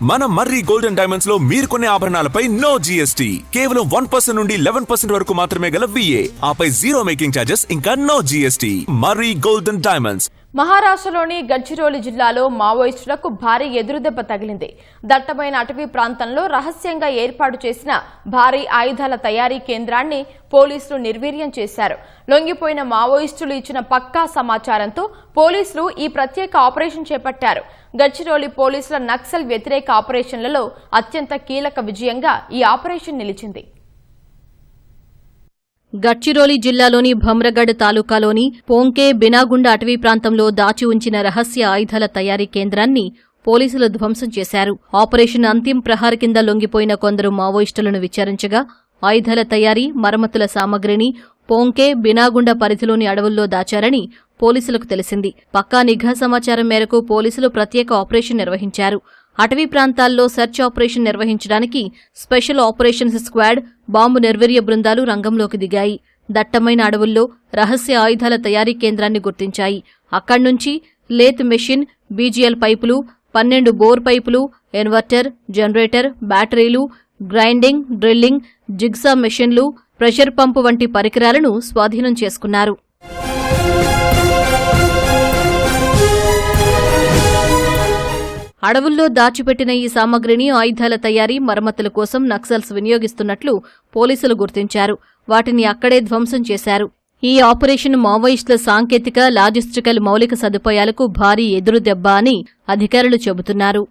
మన మర్రి golden diamonds లో మీరు కొనే ఆభరణాలపై నో జీఎస్టీ, కేవలం 1% నుండి 11% వరకు మాత్రమే గల VA, ఆపై జీరో మేకింగ్ ఛార్జెస్ ఇంకా నో జీఎస్టీ. మర్రి గోల్డెన్ డైమండ్స్. మహారాష్ట్రలోని గడ్చిరోలి జిల్లాలో మావోయిస్టులకు భారీ ఎదురుదెబ్బ తగిలింది. దట్టమైన అటవీ ప్రాంతంలో రహస్యంగా ఏర్పాటు చేసిన భారీ ఆయుధాల తయారీ కేంద్రాన్ని పోలీసులు నిర్వీర్యం చేశారు. లొంగిపోయిన మావోయిస్టులు ఇచ్చిన పక్కా సమాచారంతో పోలీసులు ఈ ప్రత్యేక ఆపరేషన్ చేపట్టారు. గడ్చిరోలి పోలీసుల నక్సల్ వ్యతిరేక ఆపరేషన్లలో అత్యంత కీలక విజయంగా ఈ ఆపరేషన్ నిలిచింది. గడ్చిరోలి జిల్లాలోని భమ్రగఢ్ తాలూకాలోని పోంకే బినాగుండ అటవీ ప్రాంతంలో దాచి ఉంచిన రహస్య ఆయుధాల తయారీ కేంద్రాన్ని పోలీసులు ధ్వంసం చేశారు. ఆపరేషన్ అంతిం ప్రహార్ కింద లొంగిపోయిన కొందరు మావోయిస్టులను విచారించగా ఆయుధాల తయారీ, మరమ్మతుల సామగ్రిని పోంకే బినాగుండ పరిధిలోని అడవుల్లో దాచారని పోలీసులకు తెలిసింది. పక్కా నిఘా సమాచారం మేరకు పోలీసులు ప్రత్యేక ఆపరేషన్ నిర్వహించారు. అటవీ ప్రాంతాల్లో సెర్చ్ ఆపరేషన్ నిర్వహించడానికి స్పెషల్ ఆపరేషన్స్ స్క్వాడ్, బాంబు నిర్వీర్య బృందాలు రంగంలోకి దిగాయి. దట్టమైన అడవుల్లో రహస్య ఆయుధాల తయారీ కేంద్రాన్ని గుర్తించాయి. అక్కడ్నుంచి లేత్ మెషిన్, బీజీఎల్ పైపులు, 12 బోర్ పైపులు, ఇన్వర్టర్, జనరేటర్, బ్యాటరీలు, గ్రైండింగ్, డ్రిల్లింగ్, జిగ్సా మెషిన్లు, ప్రెషర్ పంపు వంటి పరికరాలను స్వాధీనం చేసుకున్నారు. అడవుల్లో దాచిపెట్టిన ఈ సామగ్రిని ఆయుధాల తయారీ, మరమ్మతుల కోసం నక్సల్స్ వినియోగిస్తున్నట్లు పోలీసులు గుర్తించారు. వాటిని అక్కడే ధ్వంసం చేశారు. ఈ ఆపరేషన్ మావోయిస్టుల సాంకేతిక, లాజిస్టికల్ మౌలిక సదుపాయాలకు భారీ ఎదురుదెబ్బ అని అధికారులు చెబుతున్నారు.